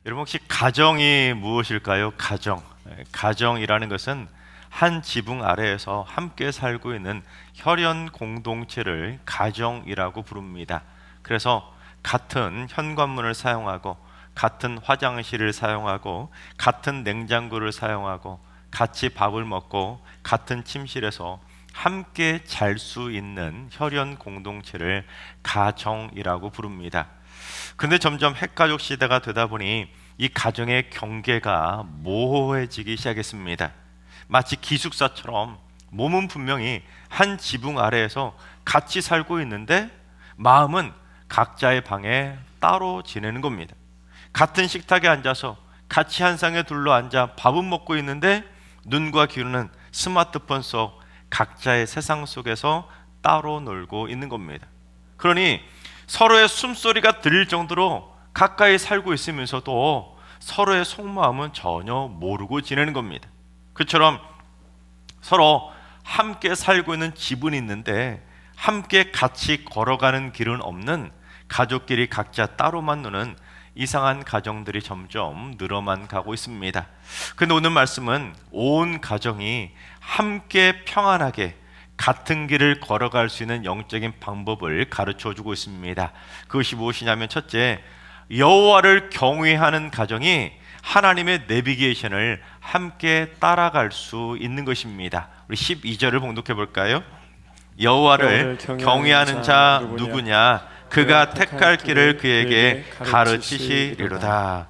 여러분 혹시 가정이 무엇일까요? 가정이라는 것은 한 지붕 아래에서 함께 살고 있는 혈연 공동체를 가정이라고 부릅니다. 그래서 같은 현관문을 사용하고 같은 화장실을 사용하고 같은 냉장고를 사용하고 같이 밥을 먹고 같은 침실에서 함께 잘 수 있는 혈연 공동체를 가정이라고 부릅니다. 근데 점점 핵가족 시대가 되다 보니 이 가정의 경계가 모호해지기 시작했습니다. 마치 기숙사처럼 몸은 분명히 한 지붕 아래에서 같이 살고 있는데 마음은 각자의 방에 따로 지내는 겁니다. 같은 식탁에 앉아서 같이 한 상에 둘러앉아 밥은 먹고 있는데 눈과 귀는 스마트폰 속 각자의 세상 속에서 따로 놀고 있는 겁니다. 그러니 서로의 숨소리가 들릴 정도로 가까이 살고 있으면서도 서로의 속마음은 전혀 모르고 지내는 겁니다. 그처럼 서로 함께 살고 있는 집은 있는데 함께 같이 걸어가는 길은 없는, 가족끼리 각자 따로만 노는 이상한 가정들이 점점 늘어만 가고 있습니다. 근데 오늘 말씀은 온 가정이 함께 평안하게 같은 길을 걸어갈 수 있는 영적인 방법을 가르쳐 주고 있습니다. 그것이 무엇이냐면, 첫째, 여호와를 경외하는 가정이 하나님의 내비게이션을 함께 따라갈 수 있는 것입니다. 우리 12절을 봉독해 볼까요? 여호와를 경외하는 자 누구냐? 그가 택할 길을 그에게 가르치시리로다.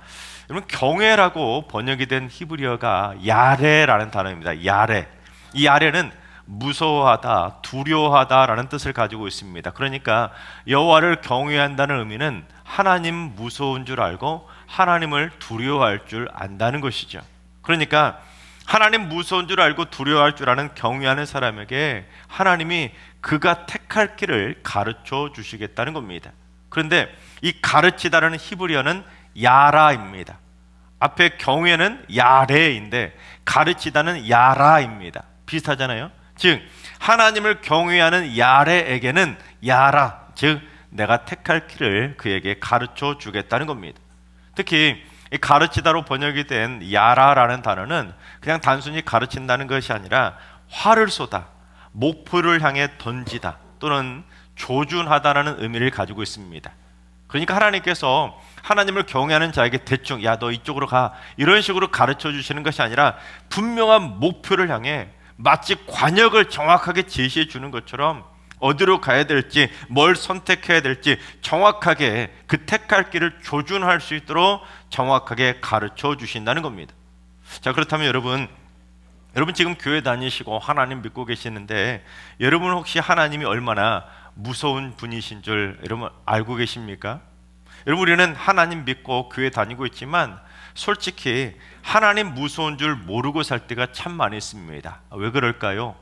여러분, 경외라고 번역이 된 히브리어가 야레라는 단어입니다. 야레. 이 야레는 무서워하다, 두려워하다라는 뜻을 가지고 있습니다. 그러니까 여호와를 경외한다는 의미는 하나님 무서운 줄 알고 하나님을 두려워할 줄 안다는 것이죠. 그러니까 하나님 무서운 줄 알고 두려워할 줄 아는 경외하는 사람에게 하나님이 그가 택할 길을 가르쳐 주시겠다는 겁니다. 그런데 이 가르치다라는 히브리어는 야라입니다. 앞에 경외는 야레인데 가르치다는 야라입니다. 비슷하잖아요. 즉 하나님을 경외하는 야레에게는 야라, 즉 내가 택할 길을 그에게 가르쳐 주겠다는 겁니다. 특히 이 가르치다로 번역이 된 야라라는 단어는 그냥 단순히 가르친다는 것이 아니라 화를 쏟아 목표를 향해 던지다 또는 조준하다라는 의미를 가지고 있습니다. 그러니까 하나님께서 하나님을 경외하는 자에게 대충 야 너 이쪽으로 가 이런 식으로 가르쳐 주시는 것이 아니라 분명한 목표를 향해 마치 관역을 정확하게 제시해 주는 것처럼 어디로 가야 될지, 뭘 선택해야 될지 정확하게 그 택할 길을 조준할 수 있도록 정확하게 가르쳐 주신다는 겁니다. 자, 그렇다면 여러분 지금 교회 다니시고 하나님 믿고 계시는데 여러분 혹시 하나님이 얼마나 무서운 분이신 줄 여러분 알고 계십니까? 여러분, 우리는 하나님 믿고 교회 다니고 있지만 솔직히 하나님 무서운 줄 모르고 살 때가 참 많이 있습니다. 왜 그럴까요?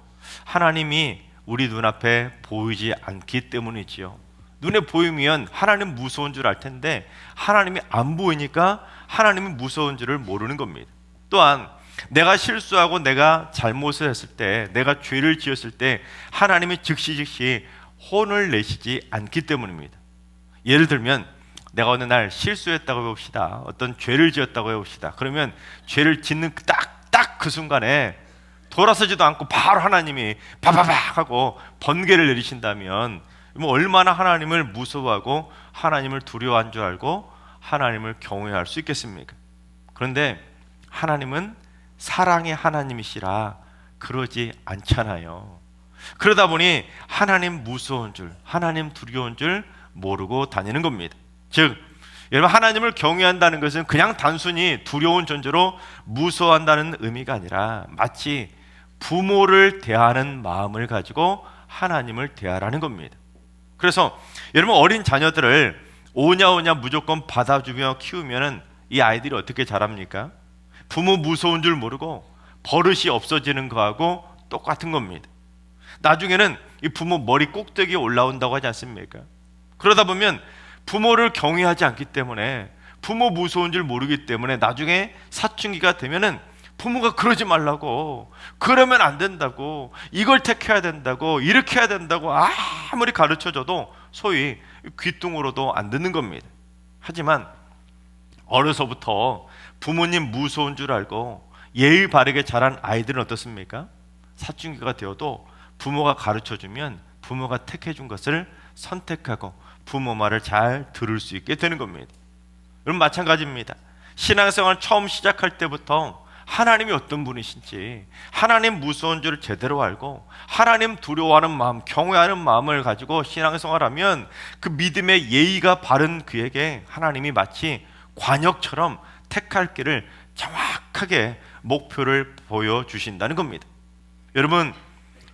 하나님이 우리 눈앞에 보이지 않기 때문이지요. 눈에 보이면 하나님 무서운 줄 알 텐데 하나님이 안 보이니까 하나님이 무서운 줄을 모르는 겁니다. 또한 내가 실수하고 내가 잘못을 했을 때, 내가 죄를 지었을 때 하나님이 즉시 혼을 내시지 않기 때문입니다. 예를 들면 내가 어느 날 실수했다고 해봅시다. 어떤 죄를 지었다고 해봅시다. 그러면 죄를 짓는 딱 그 순간에 돌아서지도 않고 바로 하나님이 바바박 하고 번개를 내리신다면 얼마나 하나님을 무서워하고 하나님을 두려워한 줄 알고 하나님을 경외할 수 있겠습니까? 그런데 하나님은 사랑의 하나님이시라 그러지 않잖아요. 그러다 보니 하나님 무서운 줄, 하나님 두려운 줄 모르고 다니는 겁니다. 즉 여러분, 하나님을 경외한다는 것은 그냥 단순히 두려운 존재로 무서워한다는 의미가 아니라 마치 부모를 대하는 마음을 가지고 하나님을 대하라는 겁니다. 그래서 여러분, 어린 자녀들을 오냐오냐 무조건 받아주며 키우면 이 아이들이 어떻게 자랍니까? 부모 무서운 줄 모르고 버릇이 없어지는 거하고 똑같은 겁니다. 나중에는 이 부모 머리 꼭대기에 올라온다고 하지 않습니까? 그러다 보면 부모를 경외하지 않기 때문에, 부모 무서운 줄 모르기 때문에 나중에 사춘기가 되면은 부모가 그러지 말라고, 그러면 안 된다고, 이걸 택해야 된다고, 이렇게 해야 된다고 아무리 가르쳐줘도 소위 귀뚱으로도 안 듣는 겁니다. 하지만 어려서부터 부모님 무서운 줄 알고 예의 바르게 자란 아이들은 어떻습니까? 사춘기가 되어도 부모가 가르쳐주면 부모가 택해준 것을 선택하고 부모 말을 잘 들을 수 있게 되는 겁니다. 여러분, 마찬가지입니다. 신앙생활 처음 시작할 때부터 하나님이 어떤 분이신지, 하나님 무서운 줄 제대로 알고 하나님 두려워하는 마음, 경외하는 마음을 가지고 신앙생활하면 그 믿음의 예의가 바른 그에게 하나님이 마치 관역처럼 택할 길을 정확하게 목표를 보여주신다는 겁니다. 여러분,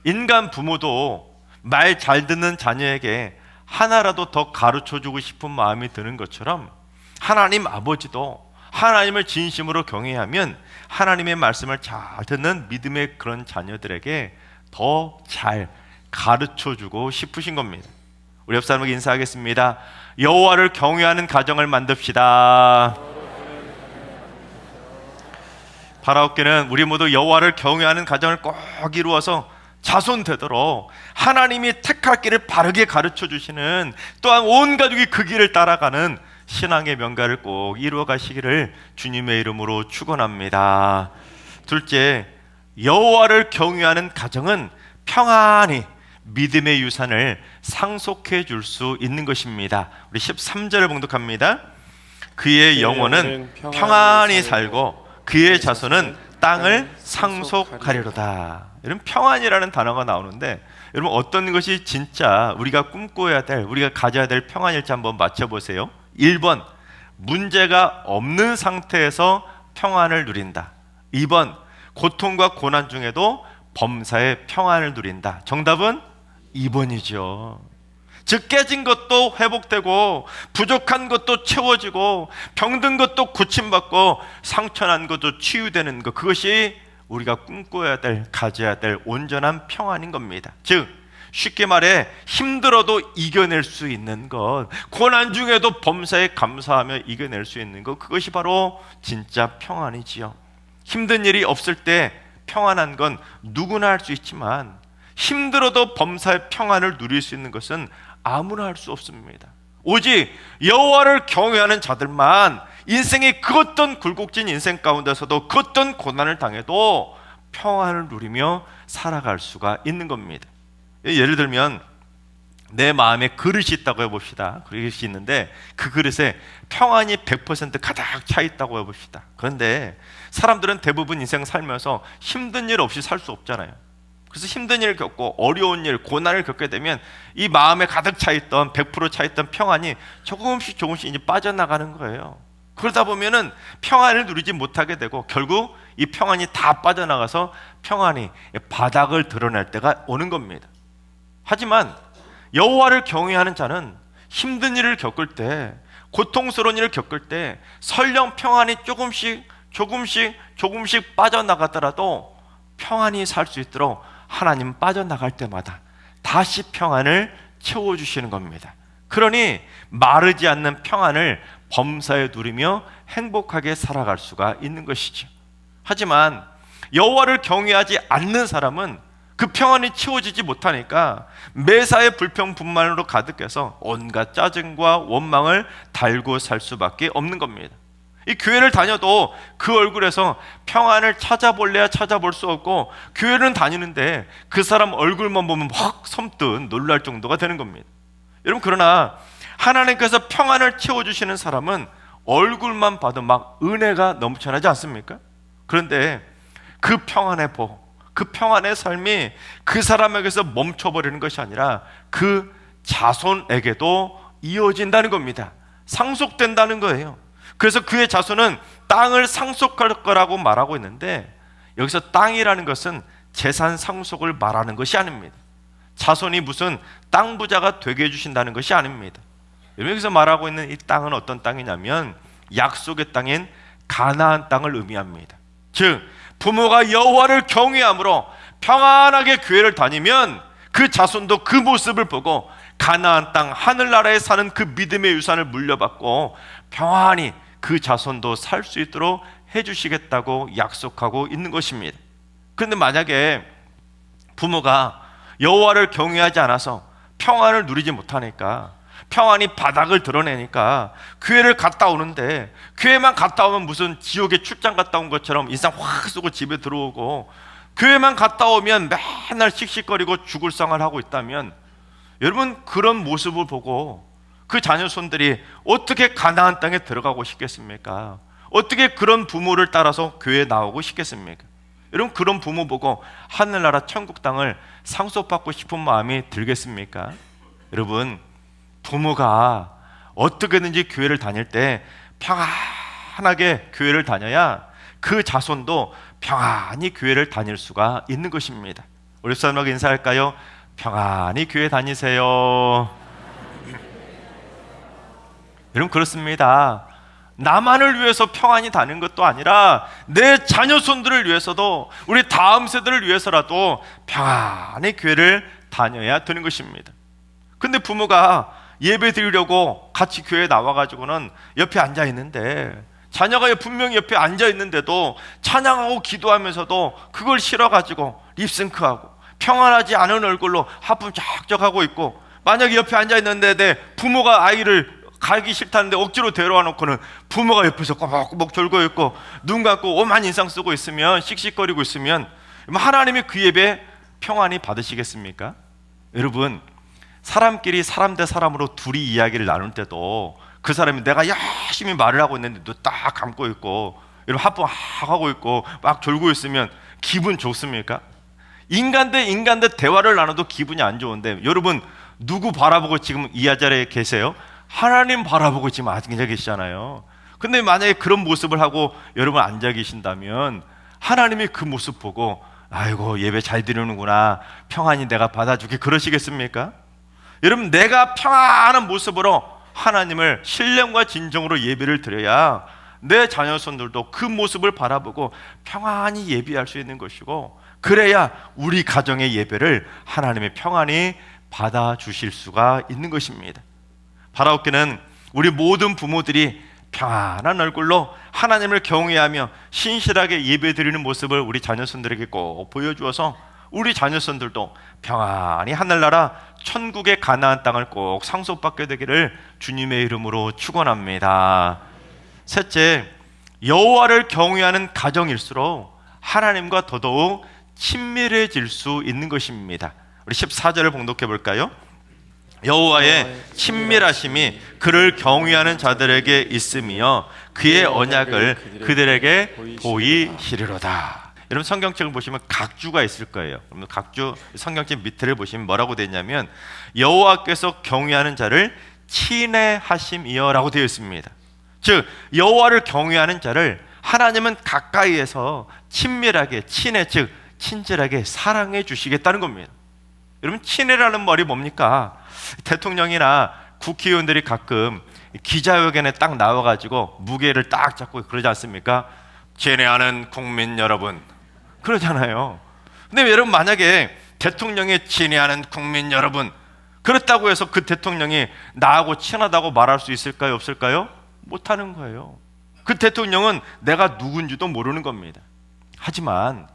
인간 부모도 말 잘 듣는 자녀에게 하나라도 더 가르쳐주고 싶은 마음이 드는 것처럼 하나님 아버지도 하나님을 진심으로 경외하면 하나님의 말씀을 잘 듣는 믿음의 그런 자녀들에게 더 잘 가르쳐주고 싶으신 겁니다. 우리 옆 사람에게 인사하겠습니다. 여호와를 경외하는 가정을 만듭시다. 바라옵기는 우리 모두 여호와를 경외하는 가정을 꼭 이루어서 자손 되도록 하나님이 택할 길을 바르게 가르쳐 주시는, 또한 온 가족이 그 길을 따라가는 신앙의 명가를 꼭 이루어 가시기를 주님의 이름으로 축원합니다. 둘째, 여호와를 경외하는 가정은 평안히 믿음의 유산을 상속해 줄 수 있는 것입니다. 우리 13절을 봉독합니다. 그의 영혼은 평안히 살고 그의 자손은 땅을 상속하리로다. 여러분, 평안이라는 단어가 나오는데 여러분, 어떤 것이 진짜 우리가 꿈꿔야 될, 우리가 가져야 될 평안일지 한번 맞춰보세요. 1번, 문제가 없는 상태에서 평안을 누린다. 2번, 고통과 고난 중에도 범사의 평안을 누린다. 정답은 2번이죠. 즉, 깨진 것도 회복되고 부족한 것도 채워지고 병든 것도 고침받고 상처난 것도 치유되는 것, 그것이 우리가 꿈꿔야 될, 가져야 될 온전한 평안인 겁니다. 즉, 쉽게 말해 힘들어도 이겨낼 수 있는 것, 고난 중에도 범사에 감사하며 이겨낼 수 있는 것, 그것이 바로 진짜 평안이지요. 힘든 일이 없을 때 평안한 건 누구나 할 수 있지만 힘들어도 범사의 평안을 누릴 수 있는 것은 아무나 할 수 없습니다. 오직 여호와를 경외하는 자들만 인생의 그 어떤 굴곡진 인생 가운데서도 그 어떤 고난을 당해도 평안을 누리며 살아갈 수가 있는 겁니다. 예를 들면 내 마음에 그릇이 있다고 해봅시다. 그릇이 있는데 그 그릇에 평안이 100% 가득 차 있다고 해봅시다. 그런데 사람들은 대부분 인생 살면서 힘든 일 없이 살 수 없잖아요. 그래서 힘든 일을 겪고 어려운 일, 고난을 겪게 되면 이 마음에 가득 차 있던 100% 차 있던 평안이 조금씩 이제 빠져나가는 거예요. 그러다 보면은 평안을 누리지 못하게 되고 결국 이 평안이 다 빠져나가서 평안이 바닥을 드러낼 때가 오는 겁니다. 하지만 여호와를 경외하는 자는 힘든 일을 겪을 때, 고통스러운 일을 겪을 때 설령 평안이 조금씩 빠져나가더라도 평안히 살 수 있도록 하나님 빠져나갈 때마다 다시 평안을 채워주시는 겁니다. 그러니 마르지 않는 평안을 범사에 누리며 행복하게 살아갈 수가 있는 것이죠. 하지만 여호와를 경외하지 않는 사람은 그 평안이 채워지지 못하니까 매사에 불평분만으로 가득해서 온갖 짜증과 원망을 달고 살 수밖에 없는 겁니다. 이 교회를 다녀도 그 얼굴에서 평안을 찾아볼래야 찾아볼 수 없고, 교회는 다니는데 그 사람 얼굴만 보면 확 섬뜩 놀랄 정도가 되는 겁니다. 여러분, 그러나 하나님께서 평안을 채워주시는 사람은 얼굴만 봐도 막 은혜가 넘쳐나지 않습니까? 그런데 그 평안의 복, 그 평안의 삶이 그 사람에게서 멈춰버리는 것이 아니라 그 자손에게도 이어진다는 겁니다. 상속된다는 거예요. 그래서 그의 자손은 땅을 상속할 거라고 말하고 있는데, 여기서 땅이라는 것은 재산 상속을 말하는 것이 아닙니다. 자손이 무슨 땅 부자가 되게 해주신다는 것이 아닙니다. 여기서 말하고 있는 이 땅은 어떤 땅이냐면 약속의 땅인 가나안 땅을 의미합니다. 즉, 부모가 여호와를 경외함으로 평안하게 교회를 다니면 그 자손도 그 모습을 보고 가나안 땅 하늘나라에 사는 그 믿음의 유산을 물려받고 평안히 그 자손도 살 수 있도록 해주시겠다고 약속하고 있는 것입니다. 그런데 만약에 부모가 여호와를 경외하지 않아서 평안을 누리지 못하니까 평안이 바닥을 드러내니까 교회를 갔다 오는데, 교회만 갔다 오면 무슨 지옥에 출장 갔다 온 것처럼 인상 확 쓰고 집에 들어오고, 교회만 갔다 오면 맨날 씩씩거리고 죽을 상을 하고 있다면, 여러분 그런 모습을 보고 그 자녀손들이 어떻게 가나안 땅에 들어가고 싶겠습니까? 어떻게 그런 부모를 따라서 교회에 나오고 싶겠습니까? 여러분 그런 부모 보고 하늘나라 천국 땅을 상속받고 싶은 마음이 들겠습니까? 여러분 부모가 어떻게든지 교회를 다닐 때 평안하게 교회를 다녀야 그 자손도 평안히 교회를 다닐 수가 있는 것입니다. 우리 사람하고 인사할까요? 평안히 교회 다니세요. 여러분 그렇습니다. 나만을 위해서 평안히 다니는 것도 아니라 내 자녀손들을 위해서도, 우리 다음 세대를 위해서라도 평안히 교회를 다녀야 되는 것입니다. 근데 부모가 예배 드리려고 같이 교회에 나와가지고는 옆에 앉아 있는데, 자녀가 분명히 옆에 앉아 있는데도 찬양하고 기도하면서도 그걸 싫어가지고 립싱크하고 평안하지 않은 얼굴로 하품 쫙쫙하고 있고, 만약에 옆에 앉아 있는데 내 부모가 아이를 가기 싫다는데 억지로 데려와 놓고는 부모가 옆에서 꼬박꼬박 졸고 있고 눈 감고 오만 인상 쓰고 있으면, 씩씩거리고 있으면 하나님이 그 예배 평안히 받으시겠습니까? 여러분 사람끼리 사람 대 사람으로 둘이 이야기를 나눌 때도 그 사람이 내가 열심히 말을 하고 있는데 눈 딱 감고 있고 여러분 하품 하고 있고 막 졸고 있으면 기분 좋습니까? 인간 대 대화를 나눠도 기분이 안 좋은데, 여러분 누구 바라보고 지금 이 자리에 계세요? 하나님 바라보고 지금 앉아 계시잖아요. 근데 만약에 그런 모습을 하고 여러분 앉아 계신다면 하나님이 그 모습 보고 아이고 예배 잘 드리는구나, 평안히 내가 받아주게 그러시겠습니까? 여러분 내가 평안한 모습으로 하나님을 신령과 진정으로 예배를 드려야 내 자녀손들도 그 모습을 바라보고 평안히 예배할 수 있는 것이고, 그래야 우리 가정의 예배를 하나님의 평안히 받아주실 수가 있는 것입니다. 바라옵기는 우리 모든 부모들이 평안한 얼굴로 하나님을 경외하며 신실하게 예배드리는 모습을 우리 자녀손들에게 꼭 보여주어서 우리 자녀손들도 평안히 하늘나라 천국의 가나안 땅을 꼭 상속받게 되기를 주님의 이름으로 축원합니다. 셋째, 여호와를 경외하는 가정일수록 하나님과 더더욱 친밀해질 수 있는 것입니다. 우리 14절을 봉독해 볼까요? 여호와의 친밀하심이 그를 경외하는 자들에게 있으며 그의 언약을 그들에게 보이시리로다. 여러분 성경책을 보시면 각주가 있을 거예요. 여러분 각주 성경책 밑을 보시면 뭐라고 되어 있냐면 여호와께서 경외하는 자를 친애하심이여라고 되어 있습니다. 즉 여호와를 경외하는 자를 하나님은 가까이에서 친밀하게, 즉 친절하게 사랑해 주시겠다는 겁니다. 여러분 친애라는 말이 뭡니까? 대통령이나 국회의원들이 가끔 기자회견에 딱 나와가지고 무게를 딱 잡고 그러지 않습니까? 친애하는 국민 여러분 그러잖아요. 근데 여러분 만약에 대통령이 친애하는 국민 여러분 그렇다고 해서 그 대통령이 나하고 친하다고 말할 수 있을까요? 없을까요? 못하는 거예요. 그 대통령은 내가 누군지도 모르는 겁니다. 하지만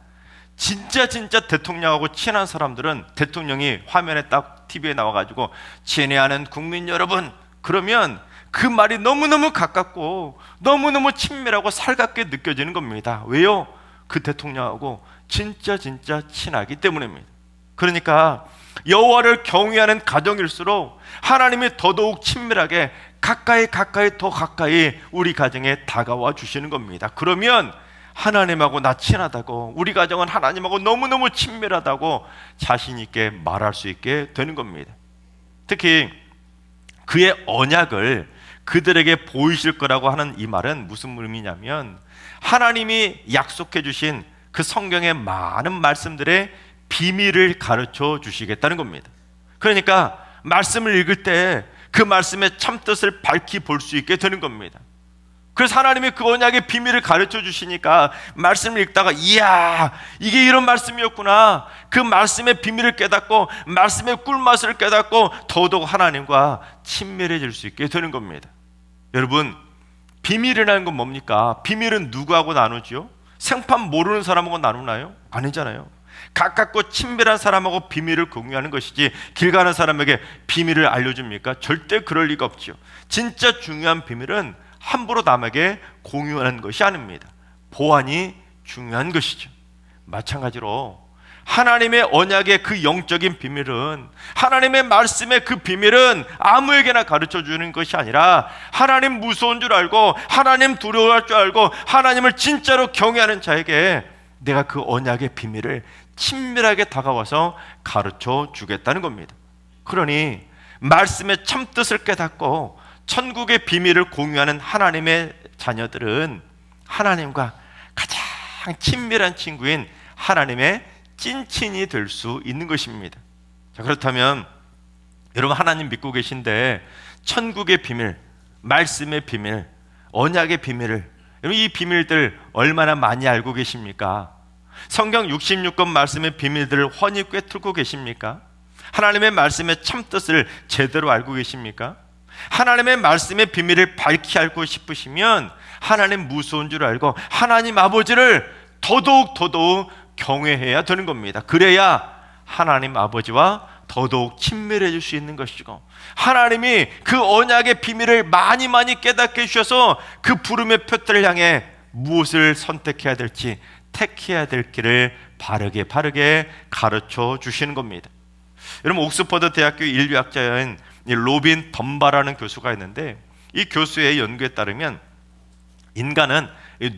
진짜 대통령하고 친한 사람들은 대통령이 화면에 딱 TV에 나와가지고 친애하는 국민 여러분 그러면 그 말이 너무너무 가깝고 너무너무 친밀하고 살갑게 느껴지는 겁니다. 왜요? 그 대통령하고 진짜 친하기 때문입니다. 그러니까 여호와를 경외하는 가정일수록 하나님이 더더욱 친밀하게 가까이 더 가까이 우리 가정에 다가와 주시는 겁니다. 그러면 하나님하고 나 친하다고, 우리 가정은 하나님하고 너무너무 친밀하다고 자신 있게 말할 수 있게 되는 겁니다. 특히 그의 언약을 그들에게 보이실 거라고 하는 이 말은 무슨 의미냐면 하나님이 약속해 주신 그 성경의 많은 말씀들의 비밀을 가르쳐 주시겠다는 겁니다. 그러니까 말씀을 읽을 때 그 말씀의 참뜻을 밝히 볼 수 있게 되는 겁니다. 그래서 하나님이 그 언약의 비밀을 가르쳐 주시니까 말씀을 읽다가 이야 이게 이런 말씀이었구나, 그 말씀의 비밀을 깨닫고 말씀의 꿀맛을 깨닫고 더더욱 하나님과 친밀해질 수 있게 되는 겁니다. 여러분 비밀이라는 건 뭡니까? 비밀은 누구하고 나누죠? 생판 모르는 사람하고 나누나요? 아니잖아요. 가깝고 친밀한 사람하고 비밀을 공유하는 것이지 길 가는 사람에게 비밀을 알려줍니까? 절대 그럴 리가 없죠. 진짜 중요한 비밀은 함부로 남에게 공유하는 것이 아닙니다. 보안이 중요한 것이죠. 마찬가지로 하나님의 언약의 그 영적인 비밀은, 하나님의 말씀의 그 비밀은 아무에게나 가르쳐 주는 것이 아니라 하나님 무서운 줄 알고 하나님 두려워할 줄 알고 하나님을 진짜로 경외하는 자에게 내가 그 언약의 비밀을 친밀하게 다가와서 가르쳐 주겠다는 겁니다. 그러니 말씀의 참뜻을 깨닫고 천국의 비밀을 공유하는 하나님의 자녀들은 하나님과 가장 친밀한 친구인 하나님의 찐친이 될 수 있는 것입니다. 자, 그렇다면 여러분 하나님 믿고 계신데 천국의 비밀, 말씀의 비밀, 언약의 비밀을, 여러분 이 비밀들 얼마나 많이 알고 계십니까? 성경 66권 말씀의 비밀들을 훤히 꿰뚫고 계십니까? 하나님의 말씀의 참뜻을 제대로 알고 계십니까? 하나님의 말씀의 비밀을 밝히 알고 싶으시면 하나님 무서운 줄 알고 하나님 아버지를 더더욱 경외해야 되는 겁니다. 그래야 하나님 아버지와 더더욱 친밀해질 수 있는 것이고, 하나님이 그 언약의 비밀을 많이 깨닫게 해주셔서 그 부름의 표대를 향해 무엇을 선택해야 될지, 택해야 될 길을 바르게 가르쳐 주시는 겁니다. 여러분 옥스퍼드 대학교 인류학자인 로빈 덤바라는 교수가 있는데, 이 교수의 연구에 따르면 인간은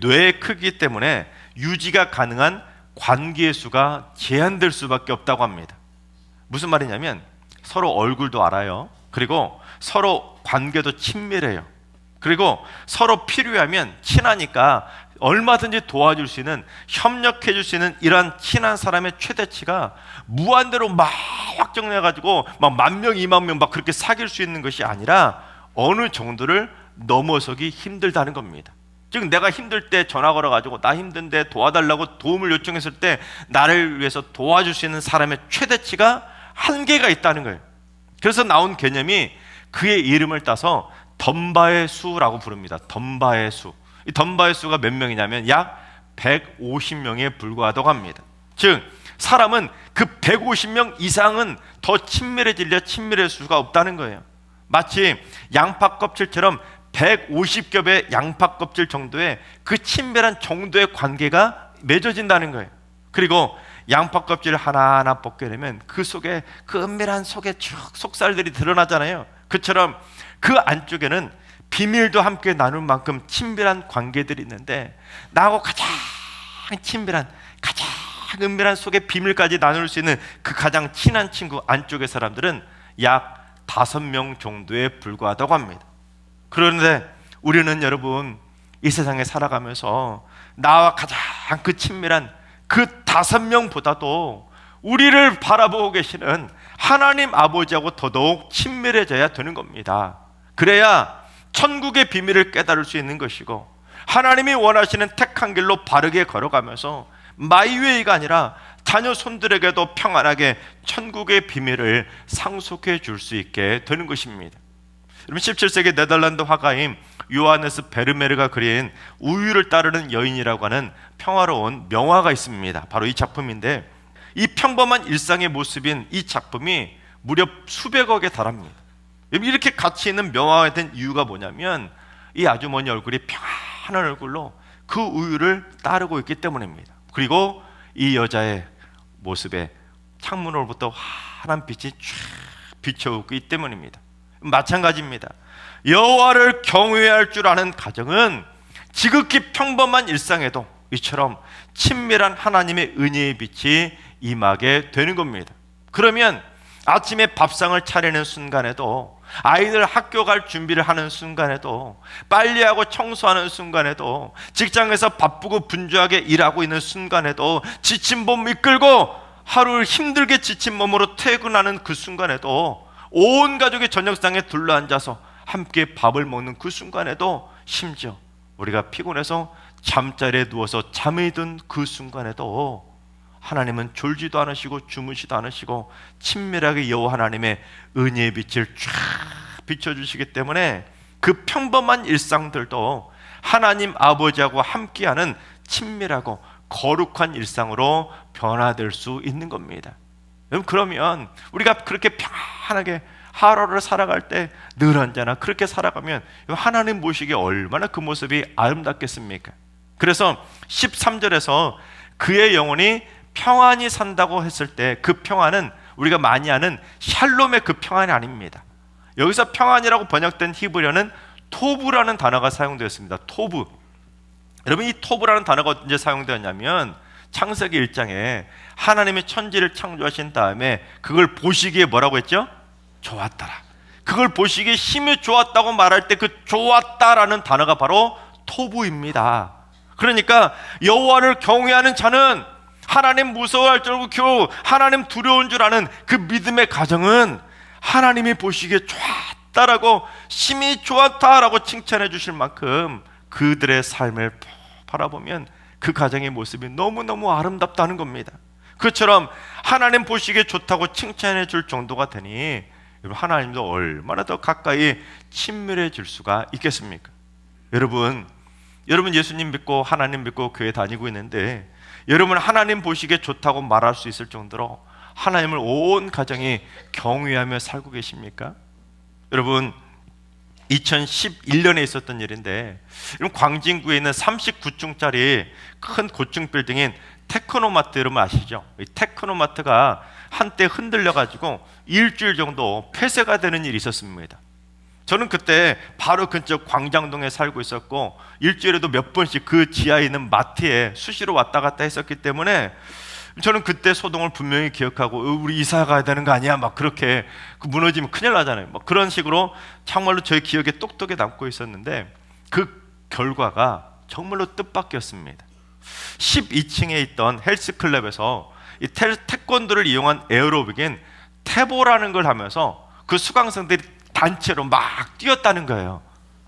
뇌의 크기 때문에 유지가 가능한 관계의 수가 제한될 수밖에 없다고 합니다. 무슨 말이냐면 서로 얼굴도 알아요. 그리고 서로 관계도 친밀해요. 그리고 서로 필요하면 친하니까 얼마든지 도와줄 수 있는, 협력해 줄 수 있는 이러한 친한 사람의 최대치가 무한대로 막 확정해가지고 막 10,000명, 20,000명 막 그렇게 사귈 수 있는 것이 아니라 어느 정도를 넘어서기 힘들다는 겁니다. 즉 내가 힘들 때 전화 걸어가지고 나 힘든데 도와달라고 도움을 요청했을 때 나를 위해서 도와줄 수 있는 사람의 최대치가 한계가 있다는 거예요. 그래서 나온 개념이 그의 이름을 따서 덤바의 수라고 부릅니다. 덤바의 수. 이 덤바의 수가 몇 명이냐면 약 150명에 불과하다고 합니다. 즉 사람은 그 150명 이상은 더 친밀해질 수가 없다는 거예요. 마치 양파 껍질처럼 150겹의 양파 껍질 정도의 그 친밀한 정도의 관계가 맺어진다는 거예요. 그리고 양파 껍질을 하나하나 벗겨내면 그 속에, 그 은밀한 속에 쭉 속살들이 드러나잖아요. 그처럼 그 안쪽에는 비밀도 함께 나눌 만큼 친밀한 관계들이 있는데, 나하고 가장 친밀한, 가장 은밀한 속에 비밀까지 나눌 수 있는 그 가장 친한 친구 안쪽의 사람들은 약 5명 정도에 불과하다고 합니다. 그런데 우리는 여러분 이 세상에 살아가면서 나와 가장 그 친밀한 그 5명보다도 우리를 바라보고 계시는 하나님 아버지하고 더더욱 친밀해져야 되는 겁니다. 그래야 천국의 비밀을 깨달을 수 있는 것이고, 하나님이 원하시는 택한 길로 바르게 걸어가면서 마이웨이가 아니라 자녀 손들에게도 평안하게 천국의 비밀을 상속해 줄 수 있게 되는 것입니다. 여러분 17세기 네덜란드 화가인 요하네스 베르메르가 그린 우유를 따르는 여인이라고 하는 평화로운 명화가 있습니다. 바로 이 작품인데, 이 평범한 일상의 모습인 이 작품이 무려 수백억에 달합니다. 이렇게 가치 있는 명화가 된 이유가 뭐냐면 이 아주머니 얼굴이 평안한 얼굴로 그 우유를 따르고 있기 때문입니다. 그리고 이 여자의 모습에 창문으로부터 환한 빛이 쫙 비춰오고 있기 때문입니다. 마찬가지입니다. 여호와를 경외할 줄 아는 가정은 지극히 평범한 일상에도 이처럼 친밀한 하나님의 은혜의 빛이 임하게 되는 겁니다. 그러면 아침에 밥상을 차리는 순간에도, 아이들 학교 갈 준비를 하는 순간에도, 빨리하고 청소하는 순간에도, 직장에서 바쁘고 분주하게 일하고 있는 순간에도, 지친 몸 이끌고 하루를 힘들게 지친 몸으로 퇴근하는 그 순간에도, 온 가족이 저녁상에 둘러앉아서 함께 밥을 먹는 그 순간에도, 심지어 우리가 피곤해서 잠자리에 누워서 잠이 든 그 순간에도 하나님은 졸지도 않으시고 주무시도 않으시고 친밀하게 여호와 하나님의 은혜의 빛을 쫙 비춰주시기 때문에 그 평범한 일상들도 하나님 아버지하고 함께하는 친밀하고 거룩한 일상으로 변화될 수 있는 겁니다. 여러분, 그러면 우리가 그렇게 평안하게 하루를 살아갈 때 늘 언제나 그렇게 살아가면 하나님 보시기에 얼마나 그 모습이 아름답겠습니까? 그래서 13절에서 그의 영혼이 평안히 산다고 했을 때 그 평안은 우리가 많이 아는 샬롬의 그 평안이 아닙니다. 여기서 평안이라고 번역된 히브리어는 토브라는 단어가 사용되었습니다. 토브. 여러분, 이 토브라는 단어가 언제 사용되었냐면 창세기 1장에 하나님이 천지를 창조하신 다음에 그걸 보시기에 뭐라고 했죠? 좋았더라. 그걸 보시기에 힘이 좋았다고 말할 때 그 좋았다라는 단어가 바로 토브입니다. 그러니까 여호와를 경외하는 자는 하나님 무서워할 줄 알고 겨우 하나님 두려운 줄 아는 그 믿음의 가정은 하나님이 보시기에 좋았다라고, 심히 좋았다라고 칭찬해 주실 만큼 그들의 삶을 바라보면 그 가정의 모습이 너무너무 아름답다는 겁니다. 그처럼 하나님 보시기에 좋다고 칭찬해 줄 정도가 되니 하나님도 얼마나 더 가까이 친밀해질 수가 있겠습니까? 여러분 예수님 믿고 하나님 믿고 교회 다니고 있는데, 여러분 하나님 보시기에 좋다고 말할 수 있을 정도로 하나님을 온 가정이 경외하며 살고 계십니까? 여러분, 2011년에 있었던 일인데, 광진구에 있는 39층짜리 큰 고층 빌딩인 테크노마트, 여러분 아시죠? 이 테크노마트가 한때 흔들려가지고 일주일 정도 폐쇄가 되는 일이 있었습니다. 저는 그때 바로 근처 광장동에 살고 있었고 일주일에도 몇 번씩 그 지하에 있는 마트에 수시로 왔다 갔다 했었기 때문에 저는 그때 소동을 분명히 기억하고 우리 이사 가야 되는 거 아니야? 막 그렇게 무너지면 큰일 나잖아요. 막 그런 식으로 정말로 저의 기억에 똑똑히 남고 있었는데 그 결과가 정말로 뜻밖이었습니다. 12층에 있던 헬스클럽에서 이 태권도를 이용한 에어로빅인 태보라는 걸 하면서 그 수강생들이 단체로 막 뛰었다는 거예요.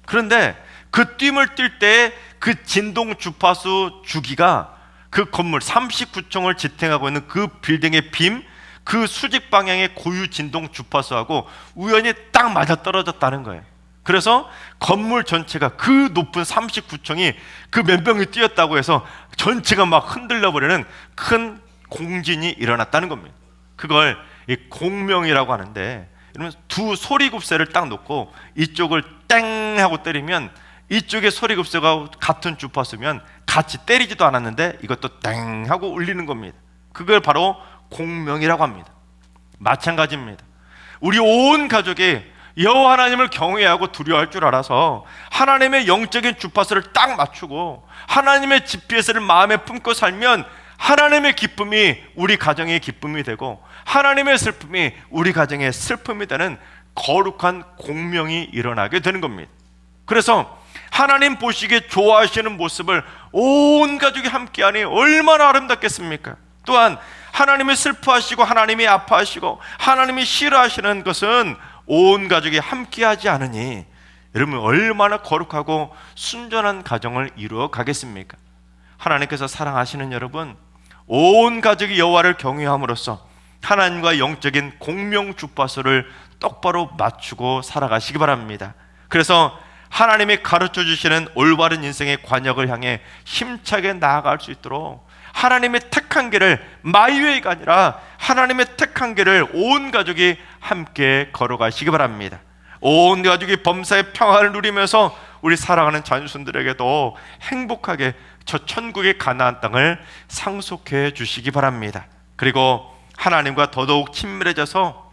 그런데 그 뛴을 뛸 때 그 진동 주파수 주기가 그 건물 39층을 지탱하고 있는 그 빌딩의 빔, 그 수직 방향의 고유 진동 주파수하고 우연히 딱 맞아 떨어졌다는 거예요. 그래서 건물 전체가, 그 높은 39층이 그 몇 명이 뛰었다고 해서 전체가 막 흔들려 버리는 큰 공진이 일어났다는 겁니다. 그걸 이 공명이라고 하는데, 이러면 두 소리굽새를 딱 놓고 이쪽을 땡 하고 때리면 이쪽의 소리굽새가 같은 주파수면 같이 때리지도 않았는데 이것도 땡 하고 울리는 겁니다. 그걸 바로 공명이라고 합니다. 마찬가지입니다. 우리 온 가족이 여호와 하나님을 경외하고 두려워할 줄 알아서 하나님의 영적인 주파수를 딱 맞추고 하나님의 GPS를 마음에 품고 살면 하나님의 기쁨이 우리 가정의 기쁨이 되고 하나님의 슬픔이 우리 가정의 슬픔이 되는 거룩한 공명이 일어나게 되는 겁니다. 그래서 하나님 보시기에 좋아하시는 모습을 온 가족이 함께하니 얼마나 아름답겠습니까? 또한 하나님이 슬퍼하시고 하나님이 아파하시고 하나님이 싫어하시는 것은 온 가족이 함께하지 않으니 여러분 얼마나 거룩하고 순전한 가정을 이루어 가겠습니까? 하나님께서 사랑하시는 여러분, 온 가족이 여호와를 경외함으로써 하나님과 영적인 공명 주파수를 똑바로 맞추고 살아가시기 바랍니다. 그래서 하나님이 가르쳐 주시는 올바른 인생의 관역을 향해 힘차게 나아갈 수 있도록 하나님의 택한 길을, 마이웨이가 아니라 하나님의 택한 길을 온 가족이 함께 걸어가시기 바랍니다. 온 가족이 범사의 평화를 누리면서 우리 사랑하는 자녀손들에게도 행복하게 저 천국의 가나안 땅을 상속해 주시기 바랍니다. 그리고 하나님과 더더욱 친밀해져서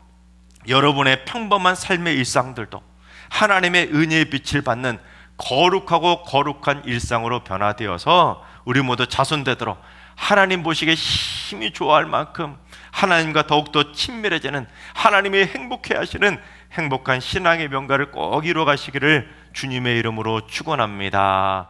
여러분의 평범한 삶의 일상들도 하나님의 은혜의 빛을 받는 거룩하고 거룩한 일상으로 변화되어서 우리 모두 자손되도록 하나님 보시기에 힘이 좋아할 만큼 하나님과 더욱더 친밀해지는, 하나님이 행복해 하시는 행복한 신앙의 명가를 꼭 이루어 가시기를 주님의 이름으로 축원합니다.